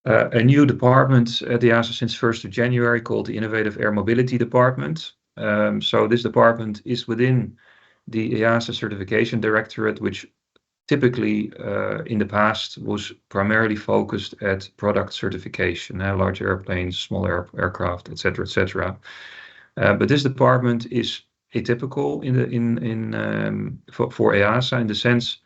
a new department at the EASA since 1st of January called the Innovative Air Mobility Department. So this department is within the EASA Certification Directorate, which typically in the past was primarily focused at product certification, large airplanes, small aircraft, etc., etc. But this department is atypical for EASA in the sense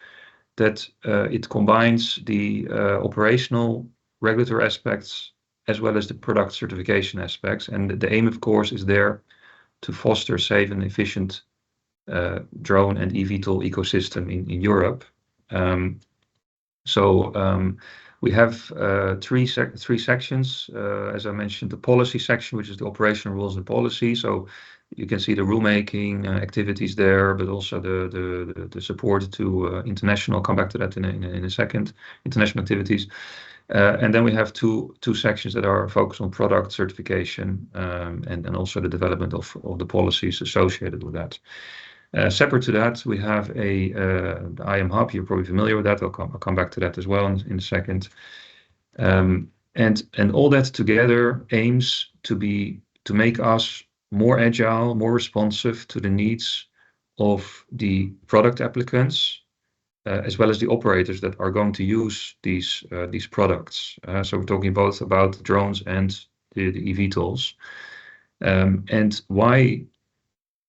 that it combines the operational regulatory aspects as well as the product certification aspects. And the aim, of course, is there to foster safe and efficient drone and eVTOL ecosystem in Europe. We have three sections. As I mentioned, the policy section, which is the operational rules and policy. So you can see the rulemaking activities there, but also the support to international. I'll come back to that in a second. International activities. And then we have two sections that are focused on product certification and also the development of the policies associated with that. Separate to that, we have the IM Hub. You're probably familiar with that. I'll come back to that as well in a second. And all that together aims to make us more agile, more responsive to the needs of the product applicants, as well as the operators that are going to use these products. So we're talking both about drones and the eVTOLs. And why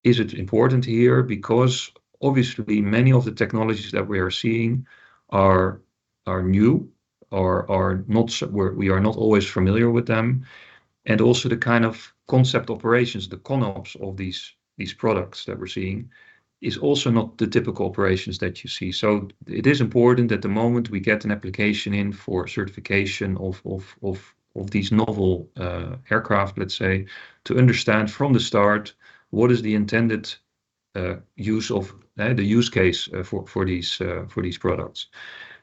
is it important here? Because obviously many of the technologies that we are seeing are new or are not, we are not always familiar with them. And also the kind of concept operations, the ConOps of these products that we're seeing is also not the typical operations that you see. So it is important that the moment we get an application in for certification of these novel aircraft, let's say, to understand from the start what is the intended use of the use case for these products.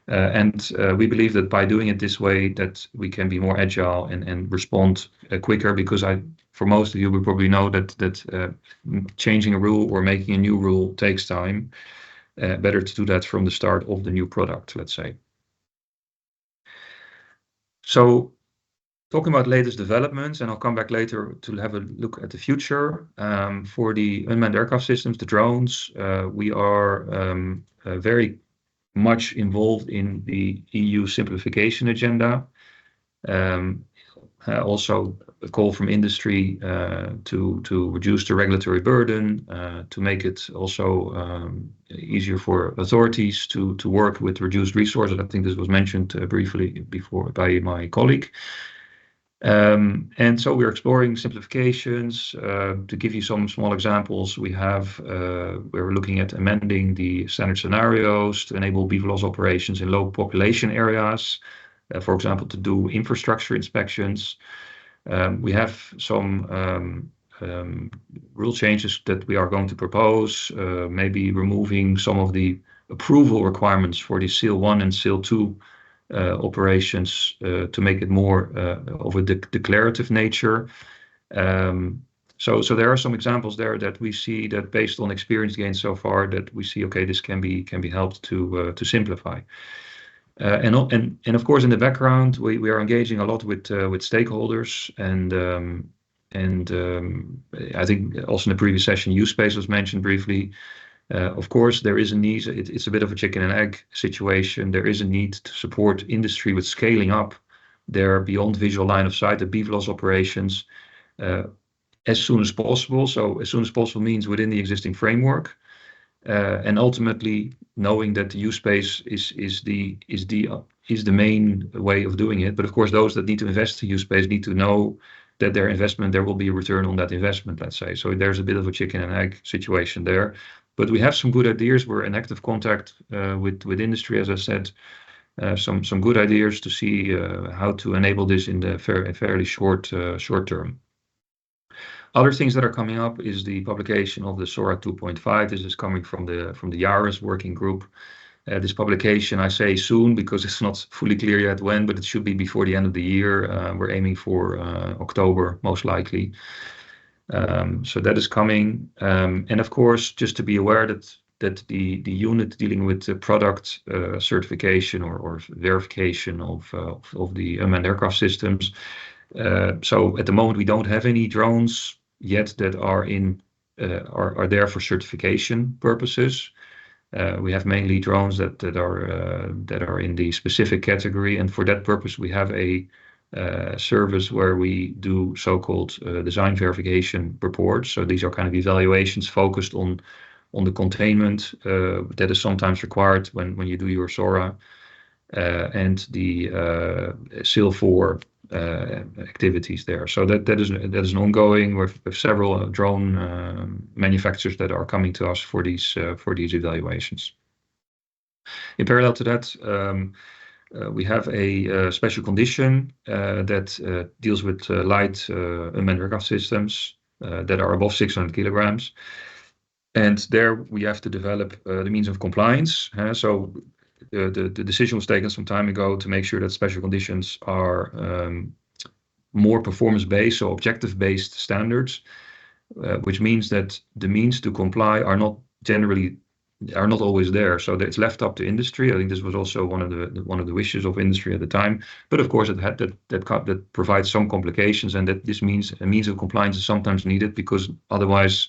And we believe that by doing it this way, that we can be more agile and respond quicker, because for most of you, we probably know that changing a rule or making a new rule takes time. Better to do that from the start of the new product, let's say. So talking about latest developments, and I'll come back later to have a look at the future. For the unmanned aircraft systems, the drones, we are very much involved in the EU simplification agenda. Also a call from industry to reduce the regulatory burden, to make it also easier for authorities to work with reduced resources. I think this was mentioned briefly before by my colleague. And so we're exploring simplifications. To give you some small examples, we're looking at amending the standard scenarios to enable BVLOS operations in low population areas, for example, to do infrastructure inspections. We have some rule changes that we are going to propose, maybe removing some of the approval requirements for the SEAL 1 and SEAL 2 operations to make it more of a declarative nature. So there are some examples there that we see that based on experience gained so far, that we see, okay, this can be helped to simplify. And of course, in the background, we are engaging a lot with stakeholders, and I think also in the previous session, U-Space was mentioned briefly. Of course, there is a need. It's a bit of a chicken and egg situation. There is a need to support industry with scaling up their beyond visual line of sight, the BVLOS operations, as soon as possible. So as soon as possible means within the existing framework, and ultimately knowing that the U-Space is the main way of doing it. But of course, those that need to invest in U-Space need to know that there will be a return on that investment, let's say. So there's a bit of a chicken and egg situation there. But we have some good ideas. We're in active contact with industry, as I said, some good ideas to see how to enable this in the fairly short term. Other things that are coming up is the publication of the SORA 2.5. This is coming from the EASA working group. This publication, I say soon because it's not fully clear yet when, but it should be before the end of the year. We're aiming for October, most likely. So that is coming. And of course, just to be aware that that the unit dealing with the product certification or verification of the unmanned aircraft systems. So at the moment, we don't have any drones yet that are there for certification purposes. We have mainly drones that are in the specific category, and for that purpose, we have a service where we do so-called design verification reports. So these are kind of evaluations focused on the containment that is sometimes required when you do your SORA and the SIL4 activities there. So that is an ongoing with several drone manufacturers that are coming to us for these evaluations. In parallel to that, we have a special condition that deals with light unmanned aircraft systems that are above 600 kilograms. And there we have to develop the means of compliance. So the decision was taken some time ago to make sure that special conditions are more performance-based, so objective-based standards, which means that the means to comply are not always there. So it's left up to industry. I think this was also one of the wishes of industry at the time. But of course, that provides some complications, and that this means a means of compliance is sometimes needed, because otherwise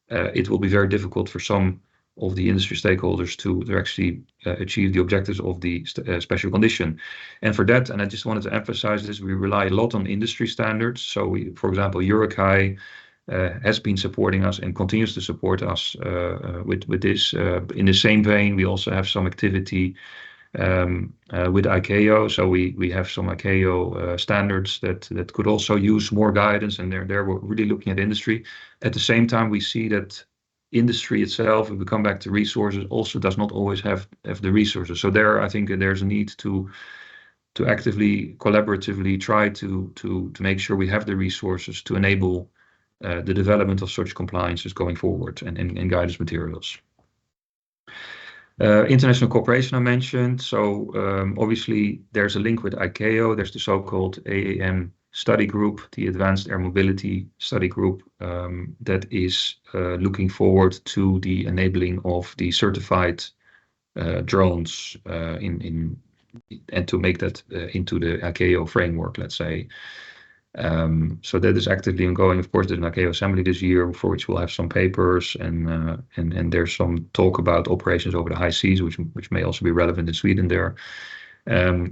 it will be very difficult for some of the industry stakeholders to actually achieve the objectives of the special condition. And for that, and I just wanted to emphasize this, we rely a lot on industry standards. So we, for example, EUROCAE has been supporting us and continues to support us with this. In the same vein, we also have some activity with ICAO. So we have some ICAO standards that could also use more guidance, and there we're really looking at industry. At the same time, we see that industry itself, if we come back to resources, also does not always have the resources. So there, I think there's a need to actively, collaboratively try to make sure we have the resources to enable the development of such compliances going forward and guidance materials. International cooperation I mentioned. So obviously there's a link with ICAO. There's the so-called AAM study group, the Advanced Air Mobility Study Group, that is looking forward to the enabling of the certified drones and to make that into the ICAO framework, let's say. So that is actively ongoing. Of course, there's an ICAO assembly this year for which we'll have some papers, and there's some talk about operations over the high seas, which may also be relevant in Sweden there.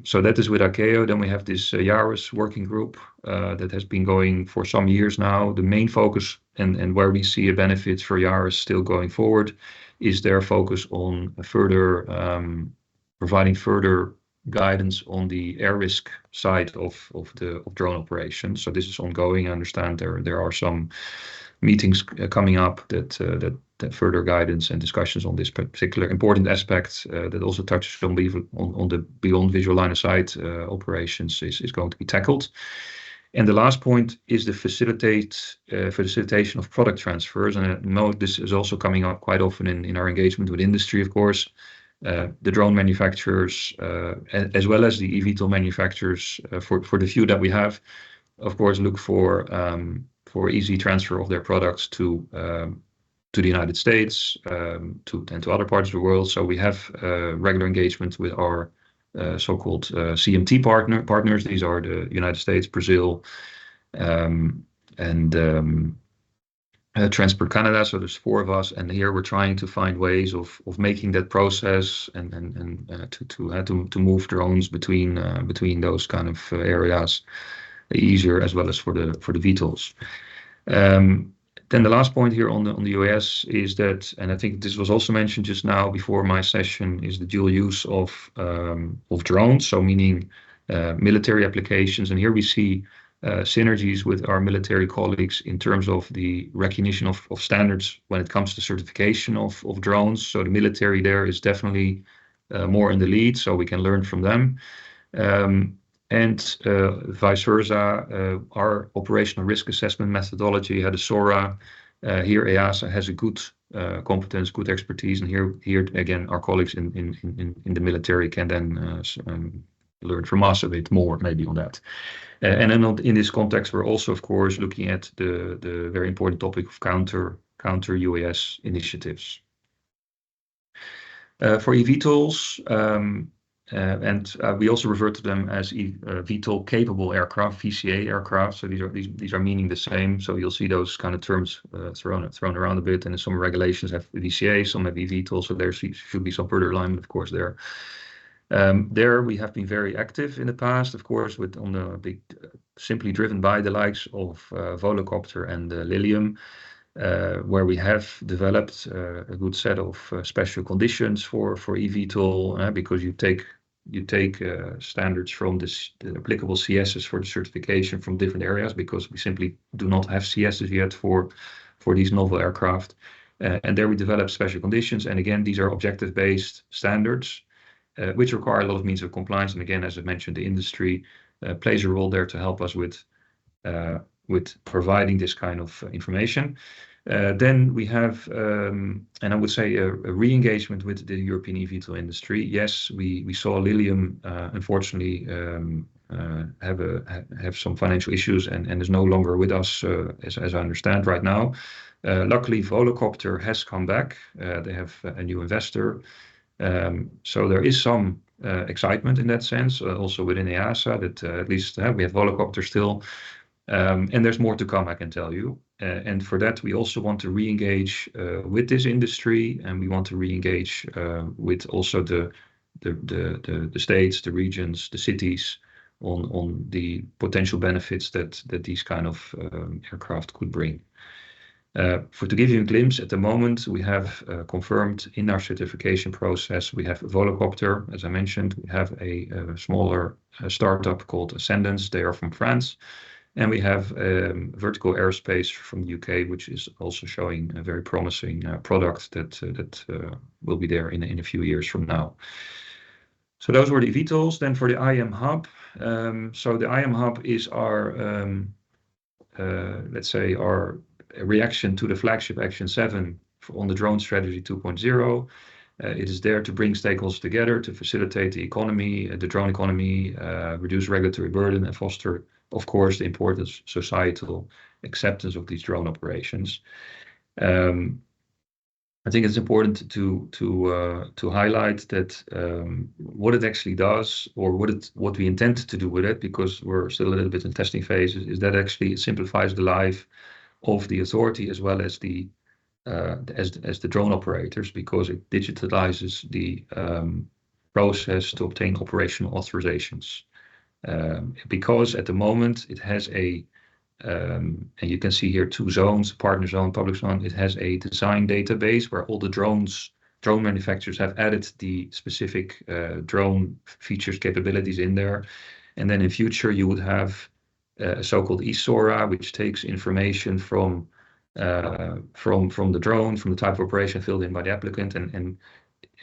So that is with ICAO. Then we have this EASA working group that has been going for some years now. The main focus and where we see a benefit for EASA still going forward is their focus on further providing further guidance on the air risk side of drone operations. So this is ongoing. I understand there are some meetings coming up that further guidance and discussions on this particular important aspect that also touches on the beyond visual line of sight operations is going to be tackled. And the last point is the facilitation of product transfers. And I know this is also coming up quite often in our engagement with industry, of course. The drone manufacturers, as well as the eVTOL manufacturers, for the few that we have, of course, look for easy transfer of their products to the United States, and to other parts of the world. So we have regular engagement with our so-called CMT partners. These are the United States, Brazil, and Transport Canada. So there's 4 of us, and here we're trying to find ways of making that process and to move drones between those kind of areas easier, as well as for the VTOLs. Then the last point here on the US is that, and I think this was also mentioned just now before my session, is the dual use of drones. So meaning military applications, and here we see synergies with our military colleagues in terms of the recognition of standards when it comes to certification of drones. So the military there is definitely more in the lead, so we can learn from them. And vice versa, our operational risk assessment methodology had a SORA. Here EASA has a good competence, good expertise, and here again our colleagues in the military can then learn from us a bit more maybe on that. And then in this context, we're also, of course, looking at the very important topic of counter UAS initiatives. For eVTOLs, and we also refer to them as VTOL capable aircraft, VCA aircraft. So these are meaning the same. So you'll see those kind of terms thrown around a bit, and some regulations have VCA, some have eVTOL. So there should be some further alignment, of course, there. There we have been very active in the past, of course, simply driven by the likes of Volocopter and Lilium, where we have developed a good set of special conditions for eVTOL, because you take standards from the applicable CSs for the certification from different areas, because we simply do not have CSs yet for these novel aircraft. And there we develop special conditions. And again, these are objective-based standards, which require a lot of means of compliance. And again, as I mentioned, the industry plays a role there to help us with providing this kind of information. Then we have, and I would say, a re-engagement with the European eVTOL industry. Yes, we saw Lilium unfortunately have some financial issues and is no longer with us, as I understand right now. Luckily, Volocopter has come back. They have a new investor. So there is some excitement in that sense, also within EASA, that at least we have Volocopter still. And there's more to come, I can tell you. And for that, we also want to re-engage with this industry, and we want to re-engage with also the states, the regions, the cities on the potential benefits that these kind of aircraft could bring. To give you a glimpse, at the moment, we have confirmed in our certification process, we have Volocopter, as I mentioned. We have a smaller startup called Ascendance. They are from France. And we have Vertical Aerospace from the UK, which is also showing a very promising product that will be there in a few years from now. So those were the eVTOLs. Then for the IM Hub. So the IM Hub is our, let's say, our reaction to the flagship Action 7 on the Drone Strategy 2.0. It is there to bring stakeholders together to facilitate the economy, the drone economy, reduce regulatory burden, and foster, of course, the important societal acceptance of these drone operations. I think it's important to highlight that what it actually does, or what we intend to do with it, because we're still a little bit in testing phases, is that actually it simplifies the life of the authority as well as the drone operators, because it digitalizes the process to obtain operational authorizations. Because at the moment it has and you can see here two zones, partner zone, public zone. It has a design database where all the drone manufacturers have added the specific drone features, capabilities in there. And then in future you would have a so-called ESORA, which takes information from the drone, from the type of operation filled in by the applicant, and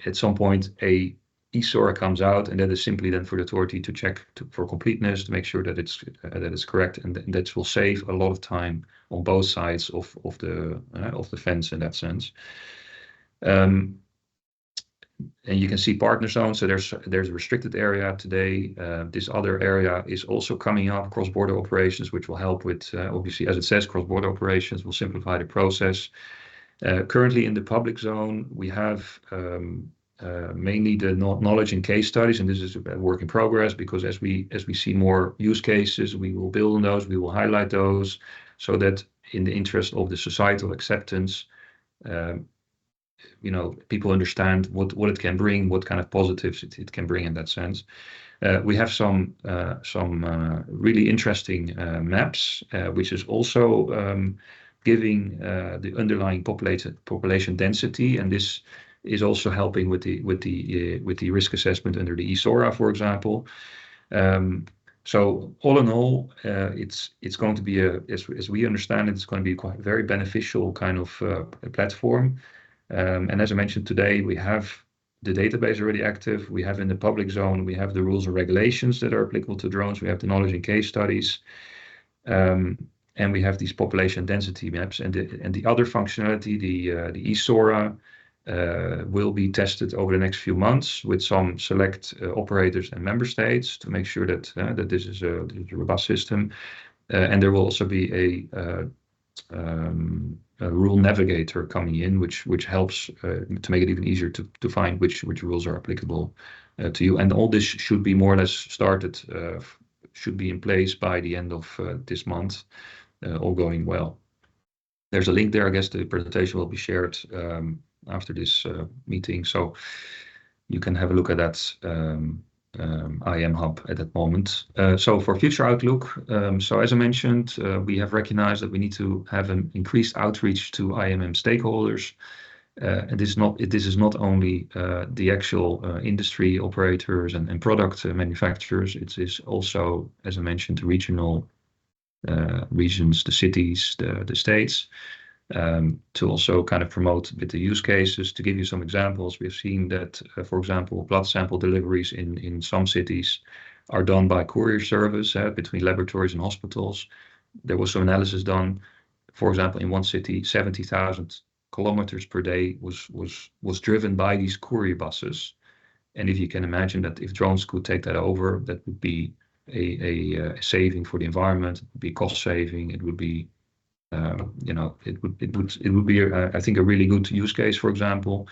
at some point a ESORA comes out, and that is simply then for the authority to check for completeness, to make sure that it's correct, and that will save a lot of time on both sides of the fence in that sense. And you can see partner zones. So there's a restricted area today. This other area is also coming up, cross-border operations, which will help with, obviously, as it says, cross-border operations will simplify the process. Currently in the public zone, we have mainly the knowledge and case studies, and this is a work in progress, because as we see more use cases, we will build on those, we will highlight those, so that in the interest of the societal acceptance, people understand what it can bring, what kind of positives it can bring in that sense. We have some really interesting maps, which is also giving the underlying population density, and this is also helping with the risk assessment under the ESORA, for example. So all in all, it's going to be as we understand it, it's going to be quite very beneficial kind of platform. And as I mentioned today, we have the database already active. We have in the public zone, we have the rules and regulations that are applicable to drones. We have the knowledge and case studies, and we have these population density maps. And the other functionality, the ESORA, will be tested over the next few months with some select operators and member states to make sure that this is a robust system. And there will also be rule navigator coming in, which helps to make it even easier to find which rules are applicable to you. And all this should be more or less started, should be in place by the end of this month, all going well. There's a link there. I guess the presentation will be shared after this meeting, so you can have a look at that IAM hub at that moment. So for future outlook, so as I mentioned, we have recognized that we need to have an increased outreach to IAM stakeholders. And this is not only the actual industry operators and product manufacturers. It is also, as I mentioned, the regional regions, the cities, the states, to also kind of promote with the use cases. To give you some examples, we've seen that, for example, blood sample deliveries in some cities are done by courier service between laboratories and hospitals. There was some analysis done, for example, in one city, 70,000 kilometers per day was driven by these courier buses. And if you can imagine that if drones could take that over, that would be a saving for the environment, it would be cost saving, it would be it would be I think a really good use case, for example.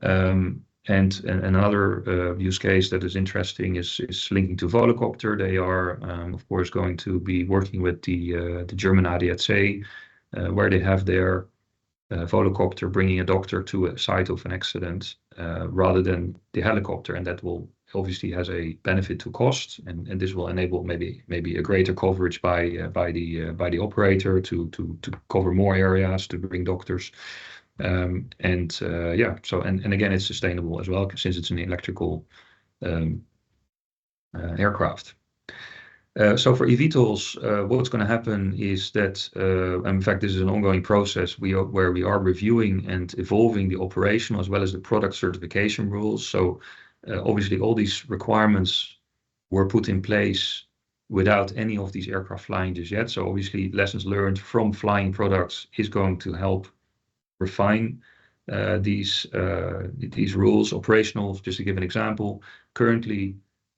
And another use case that is interesting is linking to Volocopter. They are of course going to be working with the German ADAC, where they have their Volocopter bringing a doctor to a site of an accident rather than the helicopter, and that will obviously has a benefit to cost, and this will enable maybe a greater coverage by the operator to cover more areas, to bring doctors, so again, it's sustainable as well since it's an electrical aircraft. So for eVTOLs, what's going to happen is that, in fact, this is an ongoing process where we are reviewing and evolving the operational as well as the product certification rules. So obviously, all these requirements were put in place without any of these aircraft flying just yet. So obviously, lessons learned from flying products is going to help refine these rules. Operational, just to give an example, currently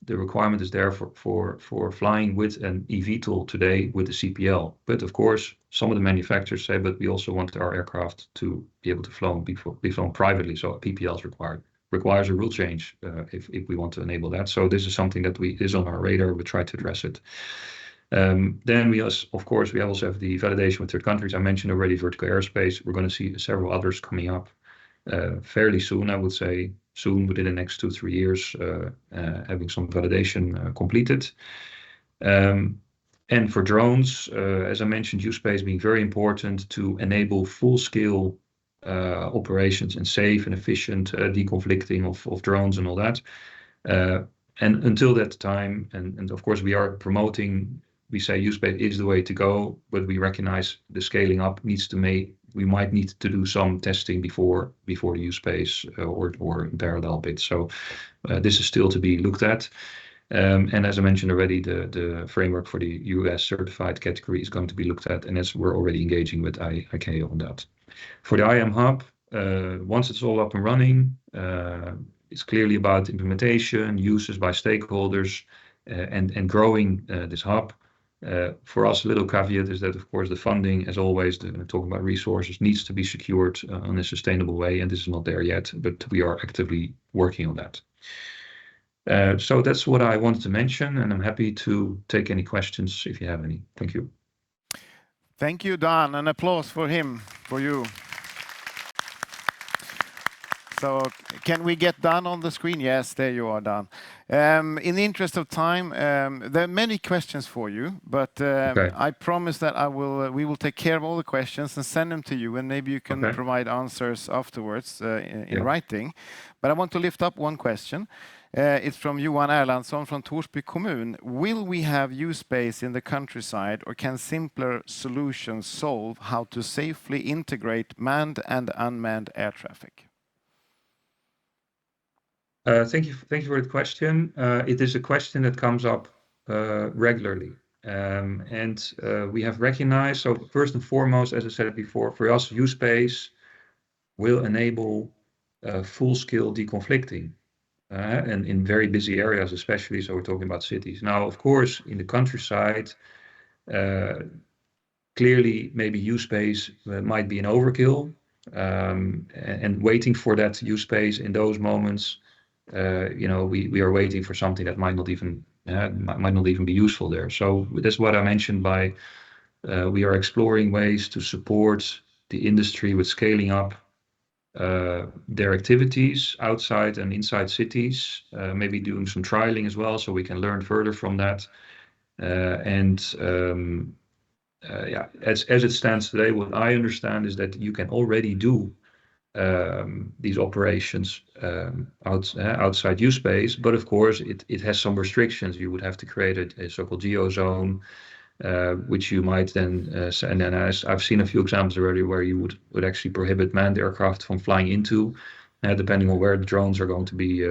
the requirement is there for flying with an eVTOL today with the CPL. But of course, some of the manufacturers say, but we also want our aircraft to be able to be flown privately. So a PPL is requires a rule change if we want to enable that. So this is something that is on our radar. We try to address it. Then we also have the validation with third countries. I mentioned already vertical aerospace. We're going to see several others coming up fairly soon, I would say, soon within the next 2-3 years, having some validation completed. And for drones, as I mentioned, use space being very important to enable full-scale operations and safe and efficient deconflicting of drones and all that. And until that time, and of course we are promoting, we say use space is the way to go, but we recognize the scaling up we might need to do some testing before the use space or in parallel bits. So this is still to be looked at. And as I mentioned already, the framework for the US certified category is going to be looked at, and as we're already engaging with ICAO on that. For the IAM hub, once it's all up and running, it's clearly about implementation, uses by stakeholders, and growing this hub. For us, a little caveat is that, of course, the funding, as always, talking about resources, needs to be secured in a sustainable way, and this is not there yet, but we are actively working on that. So that's what I wanted to mention, and I'm happy to take any questions if you have any. Thank you. Thank you, Dan. An applause for you. So can we get Dan on the screen? Yes, there you are, Dan. In the interest of time, there are many questions for you, but Okay. I promise that we will take care of all the questions and send them to you, and maybe you can provide answers afterwards in writing. But I want to lift up one question. It's from Johan Erlandsson from Torsby kommun. Will we have use space in the countryside, or can simpler solutions solve how to safely integrate manned and unmanned air traffic? Thank you for the question. It is a question that comes up regularly, and we have recognized. So first and foremost, as I said before, for us, use space will enable full-scale deconflicting, and in very busy areas, especially. So we're talking about cities. Now, of course, in the countryside, clearly, maybe use space might be an overkill, and waiting for that use space in those moments, we are waiting for something that might not even be useful there. So that's what I mentioned by we are exploring ways to support the industry with scaling up their activities outside and inside cities, maybe doing some trialing as well, so we can learn further from that. As it stands today, what I understand is that you can already do these operations outside use space, but of course it has some restrictions. You would have to create a so-called geo zone, which you might then and then I've seen a few examples already where you would actually prohibit manned aircraft from flying into, depending on where the drones are going to be,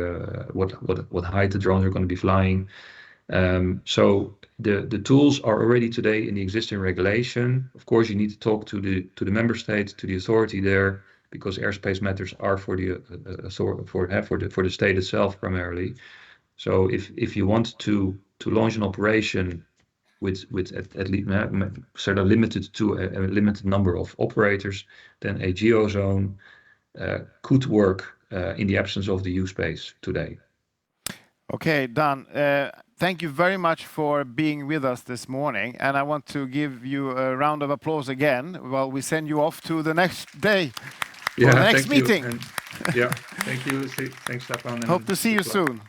what height the drones are going to be flying. So the tools are already today in the existing regulation. Of course, you need to talk to the member state, to the authority there, because airspace matters are for the state itself primarily. So if you want to launch an operation with at least sort of limited to a limited number of operators, then a geo zone could work in the absence of the use space today. Okay, Dan, thank you very much for being with us this morning, and I want to give you a round of applause again while we send you off to the next day for the next meeting. Thank you. Thanks, Stefan. Hope to see you soon.